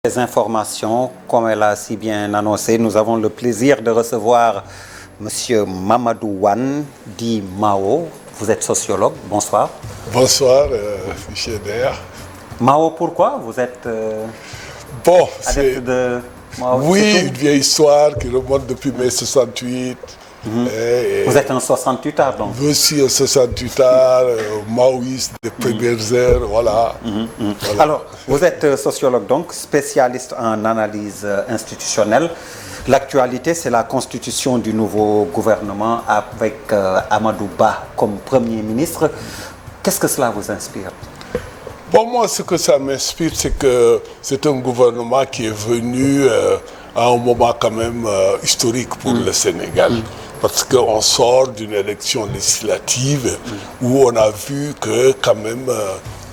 Les informations, comme elle a si bien annoncé, nous avons le plaisir de recevoir M. Mamadou Wane, dit Mao. Vous êtes sociologue, bonsoir. Bonsoir, M. Der. Mao, pourquoi vous êtes bon, adepte de Mao? Oui, une vieille histoire qui remonte depuis mai 68. Vous êtes un 68ard donc? Je suis un 68ard, maoïste des premières heures, voilà. Voilà. Alors, vous êtes sociologue donc, spécialiste en analyse institutionnelle. L'actualité, c'est la constitution du nouveau gouvernement avec Amadou Ba comme Premier ministre. Qu'est-ce que cela vous inspire? Bon, moi, ce que ça m'inspire, c'est que c'est un gouvernement qui est venu à un moment quand même historique pour le Sénégal. Parce qu'on sort d'une élection législative où on a vu que quand même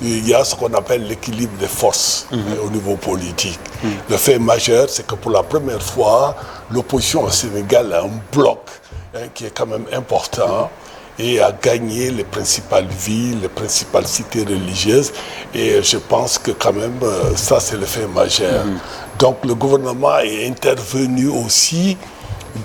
il y a ce qu'on appelle l'équilibre des forces au niveau politique. Le fait majeur, c'est que pour la première fois, l'opposition au Sénégal a un bloc qui est quand même important et a gagné les principales villes, les principales cités religieuses. Et je pense que quand même, ça c'est le fait majeur. Donc le gouvernement est intervenu aussi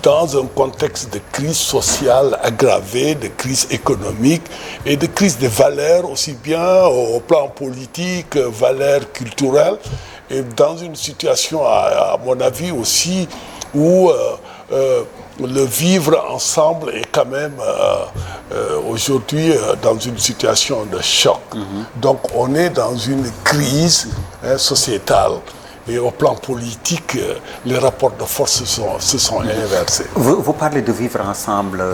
dans un contexte de crise sociale aggravée, de crise économique et de crise des valeurs, aussi bien au plan politique, valeurs culturelles, et dans une situation, à mon avis aussi, où le vivre ensemble est quand même aujourd'hui dans une situation de choc. Donc on est dans une crise sociétale. Et au plan politique, les rapports de force se sont inversés. Vous parlez de vivre ensemble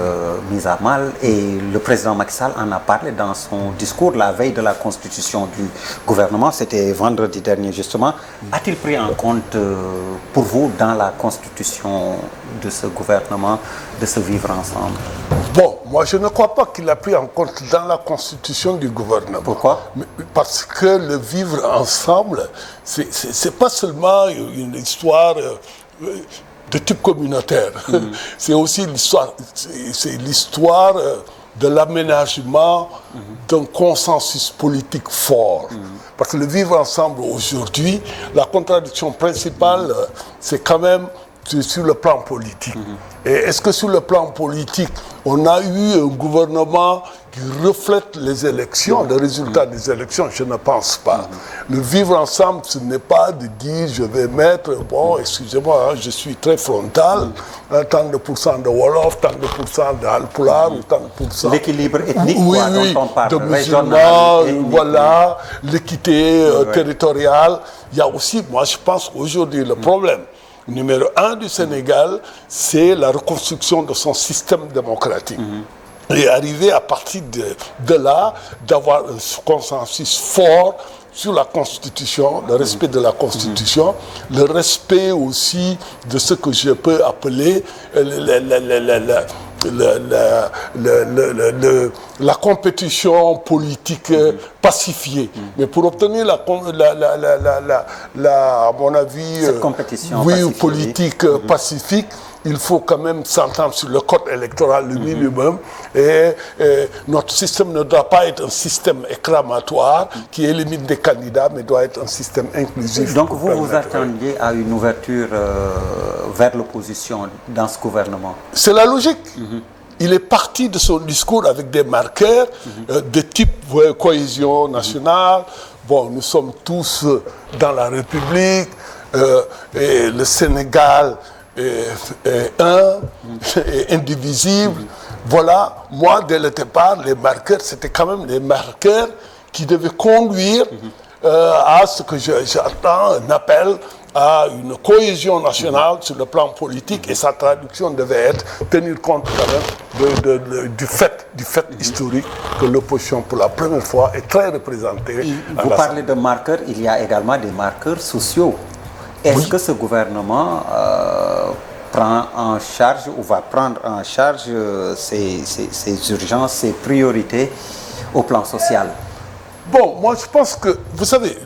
mis à mal et le président Macky Sall en a parlé dans son discours la veille de la constitution du gouvernement, c'était vendredi dernier justement. A-t-il pris en compte pour vous dans la constitution de ce gouvernement de ce vivre ensemble? Bon, moi je ne crois pas qu'il a pris en compte dans la constitution du gouvernement. Pourquoi? Parce que le vivre ensemble, c'est pas seulement une histoire de type communautaire. C'est aussi l'histoire de l'aménagement d'un consensus politique fort. Parce que le vivre ensemble aujourd'hui, la contradiction principale, c'est quand même sur le plan politique. Et est-ce que sur le plan politique, on a eu un gouvernement qui reflète les élections, le résultat des élections? Je ne pense pas. Le vivre ensemble, ce n'est pas de dire je vais mettre, bon, excusez-moi, je suis très frontal, tant de pourcents de Wolof, tant de pourcents de Halpulaar, ou tant de pourcents... L'équilibre ethnique, oui, quoi, oui, dont on parle, de musulmans, voilà, l'équité territoriale. Il y a aussi, moi je pense qu'aujourd'hui, le problème numéro un du Sénégal, c'est la reconstruction de son système démocratique. Et arriver à partir de là, d'avoir un consensus fort sur la Constitution, le respect de la Constitution, le respect aussi de ce que je peux appeler la compétition politique pacifiée. Mais pour obtenir à mon avis, cette compétition politique pacifique, il faut quand même s'entendre sur le code électoral, le minimum. Et notre système ne doit pas être un système éclamatoire qui élimine des candidats, mais doit être un système inclusif. Donc vous vous attendiez à une ouverture vers l'opposition dans ce gouvernement? C'est la logique. Il est parti de son discours avec des marqueurs de type cohésion nationale. Bon, nous sommes tous dans la République et le Sénégal est un, est indivisible. Voilà, moi, dès le départ, les marqueurs, c'était quand même les marqueurs qui devaient conduire à ce que j'attends, un appel à une cohésion nationale sur le plan politique, et sa traduction devait être tenir compte quand même du fait historique que l'opposition pour la première fois est très représentée. Vous parlez de marqueurs, il y a également des marqueurs sociaux. Est-ce que ce gouvernement prend en charge ou va prendre en charge ces urgences, ces priorités au plan social? Bon, moi je pense que, vous savez,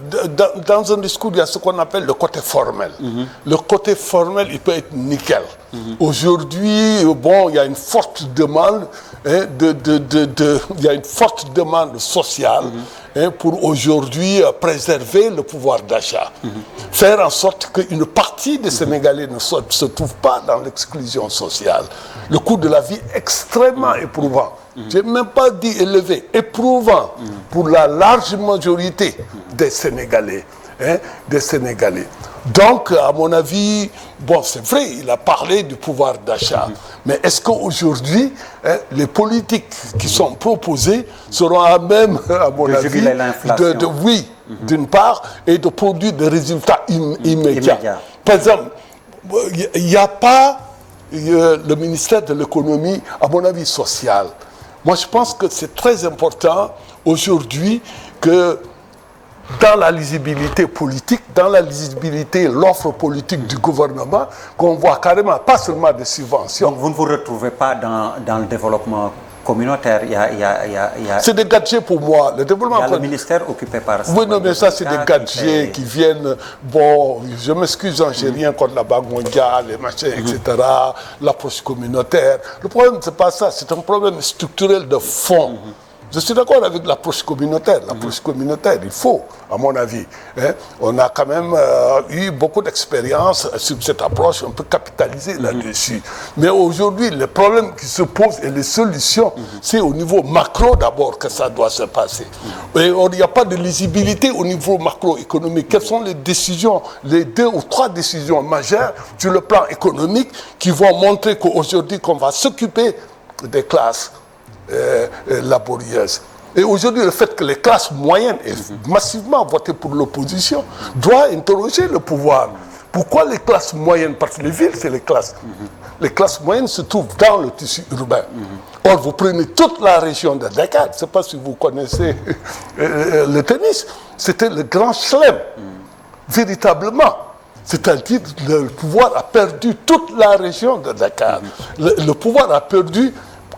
dans un discours, il y a ce qu'on appelle le côté formel. Le côté formel, il peut être nickel. Aujourd'hui, bon, il y a une forte demande, hein, il y a une forte demande sociale hein, pour aujourd'hui préserver le pouvoir d'achat. Faire en sorte qu'une partie des Sénégalais ne se trouve pas dans l'exclusion sociale. Le coût de la vie est extrêmement éprouvant. Je n'ai même pas dit élevé, éprouvant pour la large majorité des Sénégalais. Hein, des Sénégalais. Donc, à mon avis, bon, c'est vrai, il a parlé du pouvoir d'achat. Mais est-ce qu'aujourd'hui, hein, les politiques qui sont proposées seront à même, à mon avis, oui, d'une part, et de produire des résultats immédiats. Par exemple, il n'y a pas le ministère de l'économie, à mon avis, sociale. Moi, je pense que c'est très important aujourd'hui que dans la lisibilité politique, dans la lisibilité, l'offre politique du gouvernement, qu'on voit carrément, pas seulement des subventions. Donc vous ne vous retrouvez pas dans le développement communautaire, c'est des gadgets pour moi. Le développement il y a le ministère occupé par ça. Oui, non, mais ça, c'est des gadgets qui viennent... Bon, je m'excuse, j'ai rien contre la Banque mondiale, les machins, etc., l'approche communautaire. Le problème, c'est pas ça, c'est un problème structurel de fond. Je suis d'accord avec l'approche communautaire. L'approche communautaire, il faut, à mon avis. Hein, on a quand même eu beaucoup d'expérience sur cette approche, on peut capitaliser là-dessus. Mais aujourd'hui, les problèmes qui se posent et les solutions, c'est au niveau macro d'abord que ça doit se passer. Et il n'y a pas de lisibilité au niveau macroéconomique. Quelles sont les décisions, les 2 ou 3 décisions majeures sur le plan économique qui vont montrer qu'aujourd'hui, qu'on va s'occuper des classes laborieuses. Et aujourd'hui, le fait que les classes moyennes aient massivement voté pour l'opposition doit interroger le pouvoir. Pourquoi les classes moyennes? Parce que les villes, c'est les classes. Les classes moyennes se trouvent dans le tissu urbain. Or, vous prenez toute la région de Dakar, je ne sais pas si vous connaissez le tennis, c'était le grand chelem, véritablement. C'est-à-dire que le pouvoir a perdu toute la région de Dakar. Le pouvoir a perdu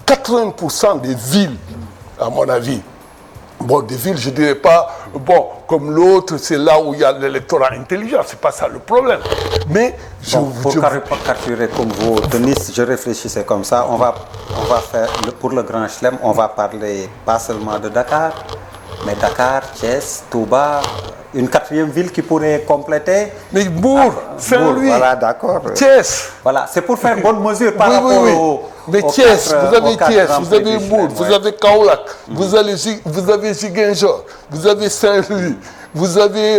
80% des villes, à mon avis. Bon, des villes, je ne dirais pas, bon, comme l'autre, c'est là où il y a l'électorat intelligent, ce n'est pas ça le problème. Mais pour caricaturer comme vous, Denis, je réfléchissais comme ça, on va faire, pour le Grand Chelem, on va parler pas seulement de Dakar, mais Dakar, Thiès, Touba, une 4e ville qui pourrait compléter. Mais Bourg, Saint-Louis, voilà, d'accord. Thiès. Voilà, c'est pour faire bonne mesure par rapport Mais Thiès, vous avez Thiès, vous avez Bourg, vous avez Kaolack, vous avez Ziguinchor, vous avez Saint-Louis, vous avez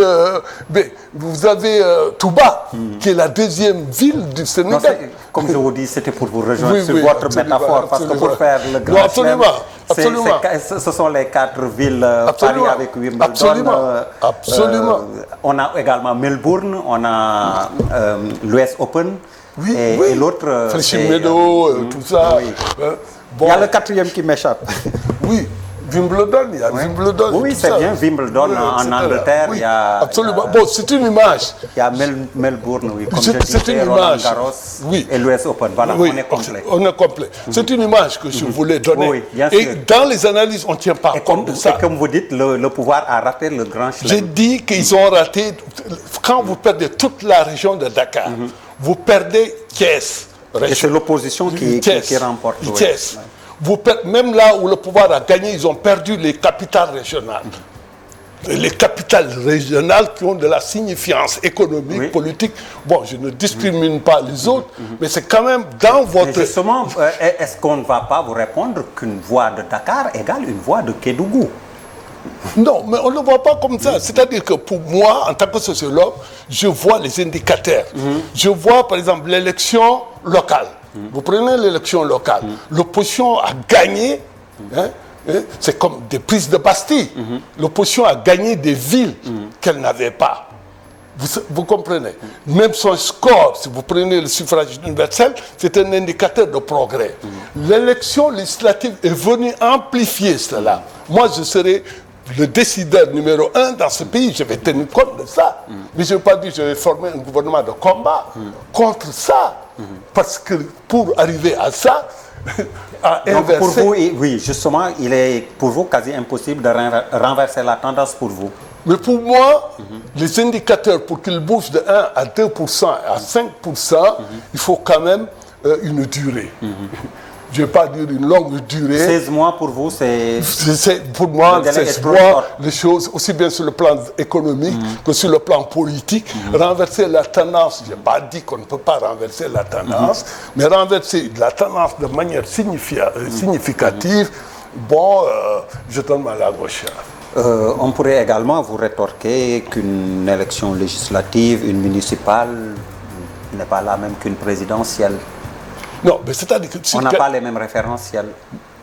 Touba, qui est la 2e ville du Sénégal. Non, comme je vous dis, c'était pour vous rejoindre sur votre métaphore, parce que pour faire le Grand Chelem, ce sont les 4 villes, Paris avec Wimbledon. Absolument. On a également Melbourne, on a l'US Open. Et l'autre, Flushing Meadows, tout ça. Oui. Bon. Il y a le 4e qui m'échappe. Oui, Wimbledon, il y a Wimbledon. Oui, c'est bien, Wimbledon en Angleterre. Oui, il y a, absolument. Bon, c'est une image. Il y a Melbourne, oui, comme c'est une image. Garros, et l'US Open. Voilà, oui, on est complet. On est complet. C'est une image que je voulais donner. Oui, bien et sûr. dans les analyses, on ne tient pas compte de ça. Et comme vous dites, le pouvoir a raté le Grand Chelem. J'ai dit qu'ils ont raté. Quand vous perdez toute la région de Dakar, vous perdez Thiès. Et c'est l'opposition qui remporte. Thiès. Même là où le pouvoir a gagné, ils ont perdu les capitales régionales. Les capitales régionales qui ont de la signification économique, politique. Bon, je ne discrimine pas les autres, mais c'est quand même dans votre... Mais justement, est-ce qu'on ne va pas vous répondre qu'une voix de Dakar égale une voix de Kédougou? Non, mais on ne le voit pas comme ça. C'est-à-dire que pour moi, en tant que sociologue, je vois les indicateurs. Je vois, par exemple, l'élection locale. Vous prenez l'élection locale. L'opposition a gagné, c'est comme des prises de Bastille. L'opposition a gagné des villes qu'elle n'avait pas. Vous comprenez? Même son score, si vous prenez le suffrage universel, c'est un indicateur de progrès. L'élection législative est venue amplifier cela. Moi, je serai le décideur numéro 1 dans ce pays, je vais tenir compte de ça. Mais je ne veux pas dire que je vais former un gouvernement de combat contre ça. Parce que pour arriver à ça, à Donc inverser. pour vous, oui, justement, il est pour vous quasi impossible de renverser la tendance pour vous. Mais pour moi, les indicateurs, pour qu'ils bougent de 1 à 2% à 5%, il faut quand même une durée. Je ne vais pas dire une longue durée. 16 mois pour vous, c'est... Pour moi, Le délai est c'est trop voir fort. les choses, aussi bien sur le plan économique que sur le plan politique. Renverser la tendance, je n'ai pas dit qu'on ne peut pas renverser la tendance, mais renverser la tendance de manière significative, bon, je donne ma langue au chat. On pourrait également vous rétorquer qu'une élection législative, une municipale, n'est pas la même qu'une présidentielle. Non, mais c'est-à-dire que... On n'a pas les mêmes référentiels.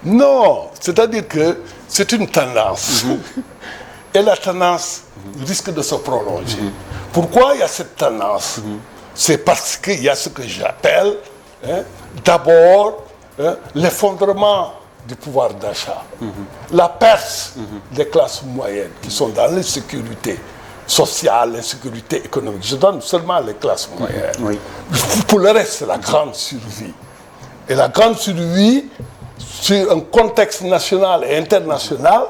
Non, c'est-à-dire que c'est une tendance. Et la tendance risque de se prolonger. Pourquoi il y a cette tendance? C'est parce qu'il y a ce que j'appelle, d'abord, l'effondrement du pouvoir d'achat. La perte des classes moyennes qui sont dans l'insécurité sociale, l'insécurité économique. Je donne seulement les classes moyennes. Oui. Pour le reste, c'est la grande survie. Et la grande survie, sur un contexte national et international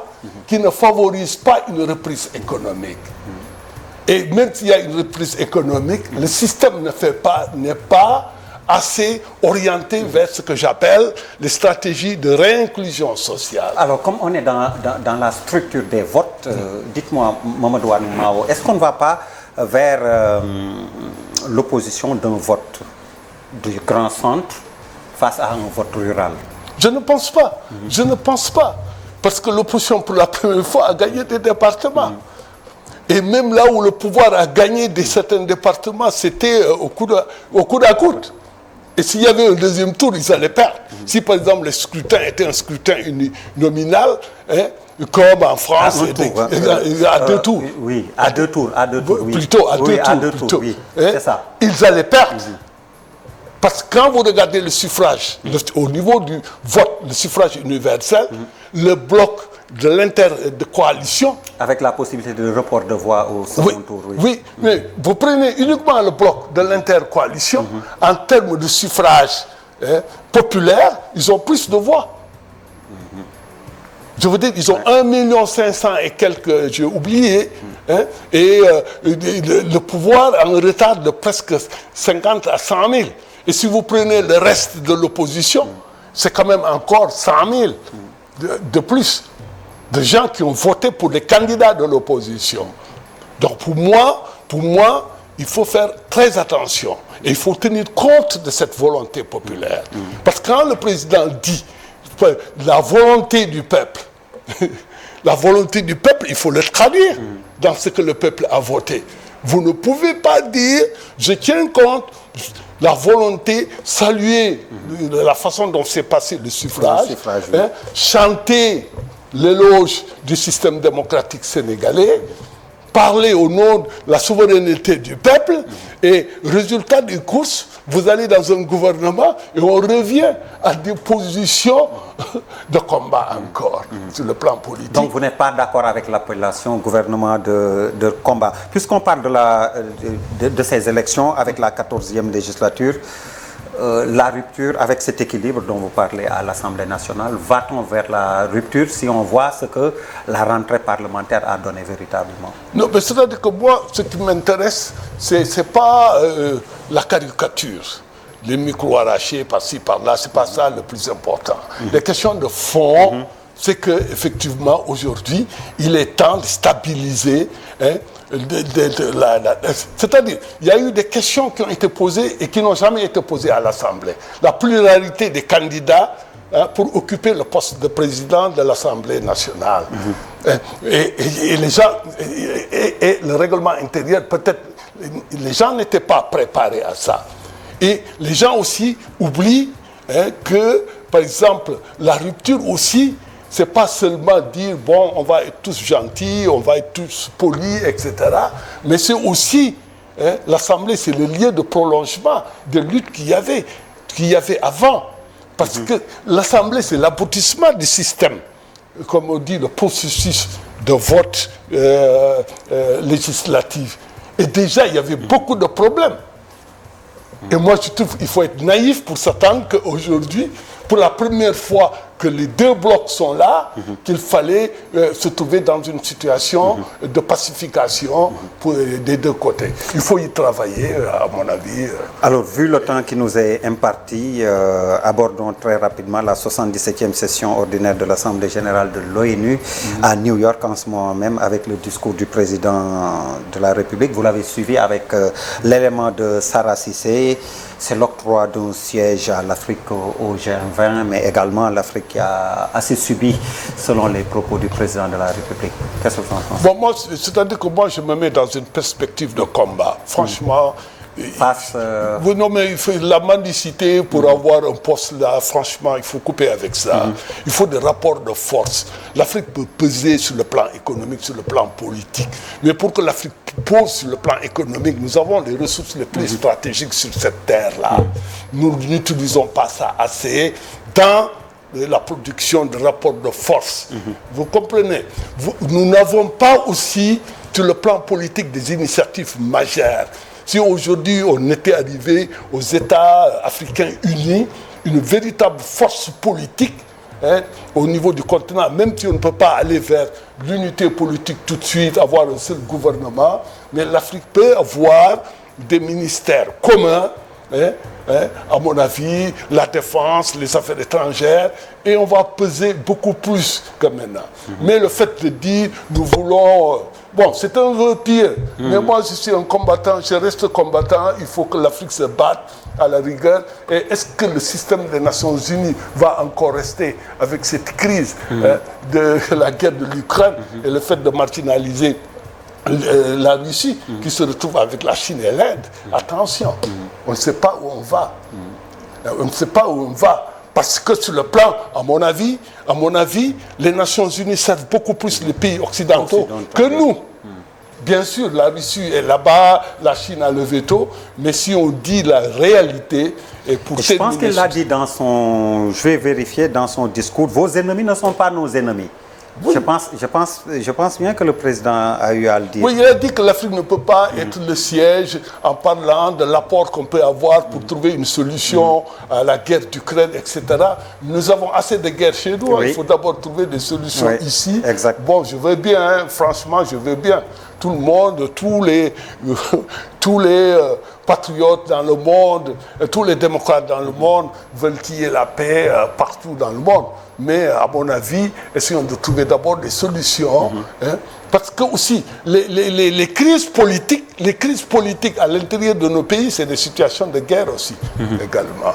qui ne favorise pas une reprise économique. Et même s'il y a une reprise économique, le système n'est pas assez orienté vers ce que j'appelle les stratégies de réinclusion sociale. Alors, comme on est dans la structure des votes, dites-moi, Mamadou Mao, est-ce qu'on ne va pas vers l'opposition d'un vote du grand centre face à un vote rural? Je ne pense pas. Je ne pense pas. Parce que l'opposition, pour la première fois, a gagné des départements. Et même là où le pouvoir a gagné certains départements, c'était au coude à coude. Et s'il y avait un deuxième tour, ils allaient perdre. Si par exemple le scrutin était un scrutin nominal, comme en France, à deux tours. Oui, à deux tours. Oui. Plutôt à deux tours. Plutôt, oui, c'est ça. Ils allaient perdre. Parce que quand vous regardez le suffrage, au niveau du vote, le suffrage universel, le bloc de coalition... Avec la possibilité de report de voix au second tour. Oui, mais vous prenez uniquement le bloc de l'intercoalition, en termes de suffrage populaire, ils ont plus de voix. Je veux dire, ils ont 1,5 million et quelques, j'ai oublié, et le pouvoir a un retard de presque 50 à 100 000. Et si vous prenez le reste de l'opposition, c'est quand même encore 100 000 de plus de gens qui ont voté pour les candidats de l'opposition. Donc pour moi, il faut faire très attention. Et il faut tenir compte de cette volonté populaire. Parce que quand le président dit la volonté du peuple, la volonté du peuple, il faut le traduire dans ce que le peuple a voté. Vous ne pouvez pas dire, je tiens compte la volonté, saluer la façon dont s'est passé le suffrage, chanter l'éloge du système démocratique sénégalais, parler au nom de la souveraineté du peuple, et résultat des courses, vous allez dans un gouvernement et on revient à des positions de combat encore, sur le plan politique. Donc vous n'êtes pas d'accord avec l'appellation gouvernement de combat. Puisqu'on parle de ces élections avec la 14e législature, la rupture avec cet équilibre dont vous parlez à l'Assemblée nationale, va-t-on vers la rupture si on voit ce que la rentrée parlementaire a donné véritablement? Non, mais c'est-à-dire que moi, ce qui m'intéresse, c'est pas la caricature, les micros arrachés par-ci, par-là, c'est pas ça le plus important. Les questions de fond, c'est qu'effectivement, aujourd'hui, il est temps de stabiliser. C'est-à-dire, il y a eu des questions qui ont été posées et qui n'ont jamais été posées à l'Assemblée. La pluralité des candidats pour occuper le poste de président de l'Assemblée nationale. Et les gens, et le règlement intérieur, peut-être, les gens n'étaient pas préparés à ça. Et les gens aussi oublient que, par exemple, la rupture aussi, c'est pas seulement dire, bon, on va être tous gentils, on va être tous polis, etc. Mais c'est aussi, l'Assemblée, c'est le lieu de prolongement de lutte qu'il y avait avant. Parce que l'Assemblée, c'est l'aboutissement du système, comme on dit, le processus de vote législatif. Et déjà, il y avait beaucoup de problèmes. Et moi, je trouve qu'il faut être naïf pour s'attendre qu'aujourd'hui, pour la première fois que les deux blocs sont là, qu'il fallait se trouver dans une situation de pacification des deux côtés. Il faut y travailler, à mon avis. Alors, vu le temps qui nous est imparti, abordons très rapidement la 77e session ordinaire de l'Assemblée générale de l'ONU à New York en ce moment même, avec le discours du président de la République. Vous l'avez suivi avec l'élément de Sarah Cissé. C'est l'octroi d'un siège à l'Afrique au G20, mais également l'Afrique qui a assez subi, selon les propos du président de la République. Qu'est-ce que vous en pensez? Bon, moi, c'est-à-dire que moi, je me mets dans une perspective de combat. Franchement, oui, non, mais il faut la mendicité pour avoir un poste là, franchement, il faut couper avec ça. Il faut des rapports de force. L'Afrique peut peser sur le plan économique, sur le plan politique. Mais pour que l'Afrique pose sur le plan économique, nous avons les ressources les plus stratégiques sur cette terre-là. Nous n'utilisons pas ça assez dans la production de rapports de force. Vous comprenez? Nous n'avons pas aussi, sur le plan politique, des initiatives majeures. Si aujourd'hui on était arrivé aux États africains unis, une véritable force politique au niveau du continent, même si on ne peut pas aller vers l'unité politique tout de suite, avoir un seul gouvernement, mais l'Afrique peut avoir des ministères communs, à mon avis, la défense, les affaires étrangères, et on va peser beaucoup plus que maintenant. Mais le fait de dire, nous voulons... Bon, c'est un repire, mais moi je suis un combattant, je reste combattant, il faut que l'Afrique se batte à la rigueur. Et est-ce que le système des Nations Unies va encore rester avec cette crise de la guerre de l'Ukraine et le fait de marginaliser la Russie qui se retrouve avec la Chine et l'Inde? Attention, on ne sait pas où on va. On ne sait pas où on va. Parce que sur le plan, à mon avis, les Nations Unies servent beaucoup plus les pays occidentaux que nous. Bien sûr, la Russie est là-bas, la Chine a le veto, mais si on dit la réalité... Et pour je pense qu'il l'a dit dans son... Je vais vérifier dans son discours. Vos ennemis ne sont pas nos ennemis. Oui. Je pense bien que le président a eu à le dire. Oui, il a dit que l'Afrique ne peut pas être le siège en parlant de l'apport qu'on peut avoir pour trouver une solution à la guerre d'Ukraine, etc. Nous avons assez de guerres chez nous. Il faut d'abord trouver des solutions ici. Exact. Bon, je veux bien, franchement, je veux bien. Tout le monde, tous les patriotes dans le monde, tous les démocrates dans le monde veulent qu'il y ait la paix partout dans le monde. Mais à mon avis, essayons de trouver d'abord des solutions. Parce que aussi, les crises politiques à l'intérieur de nos pays, c'est des situations de guerre aussi, également.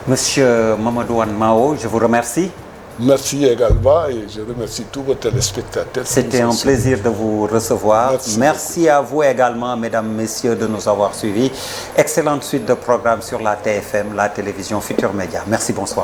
Monsieur Mamadou Wane Mao, je vous remercie. Merci également et je remercie tous vos téléspectateurs. C'était un plaisir de vous recevoir. Merci à vous également, mesdames, messieurs, de nous avoir suivis. Excellente suite de programmes sur la TFM, la télévision Futur Média. Merci, bonsoir.